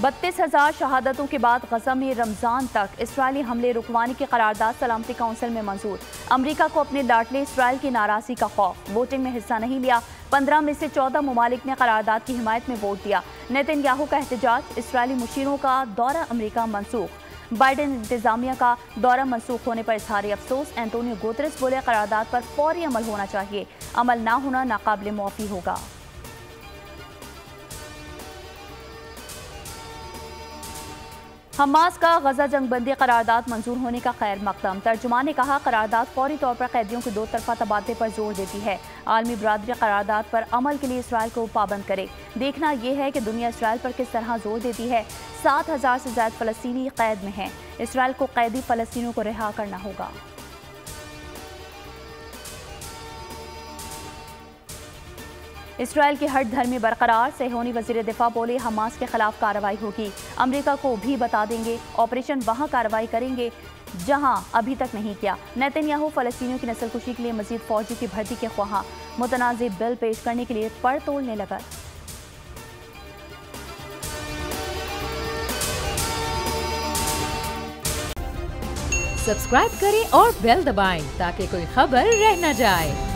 32,000 शहादतों के बाद गजा में रमजान तक इसराइली हमले रुकवाने की करारदाद सलामती काउंसिल में मंजूर। अमेरिका को अपने लाडले इसराइल की नाराजगी का खौफ, वोटिंग में हिस्सा नहीं लिया। 15 में से 14 ममालिक ने करारदाद की हिमायत में वोट दिया। नेतन्याहू का एहतजाज, इसराइली मुशीरों का दौरा अमेरिका मनसूख। बाइडेन इंतजामिया का दौरा मनसूख होने पर इजहार अफसोस। एंटोनियो गुतेरेस बोले, करारदाद पर फौरी अमल होना चाहिए, अमल ना होना नाकाबिले मुआफी होगा। हमास का गजा जंगबंदी करारदाद मंजूर होने का खैर मकदम। तर्जुमान ने कहा, करारदाद फौरी तौर पर कैदियों के 2 तरफा तबादले पर जोर देती है। आलमी बरादरी करारदाद पर अमल के लिए इसराइल को पाबंद करे। देखना यह है कि दुनिया इसराइल पर किस तरह जोर देती है। 7,000 से ज्यादा फलस्तीनी कैद में हैं। इसराइल को कैदी फलस्तीनियों को रिहा करना होगा। इसराइल की हट धर्मी बरकरार। सेहोनी वजीर दिफा बोले, हमास के खिलाफ कार्रवाई होगी। अमेरिका को भी बता देंगे, ऑपरेशन वहां कार्रवाई करेंगे जहां अभी तक नहीं किया। नेतन्याहू फलस्तीनियों की नस्लकुशी के लिए मजीद फौजी की भर्ती के ख्वाहा। मुतनाज़ बिल पेश करने के लिए पड़ तोड़ने लगा। सब्सक्राइब करें और बेल दबाएं ताकि कोई खबर रह न जाए।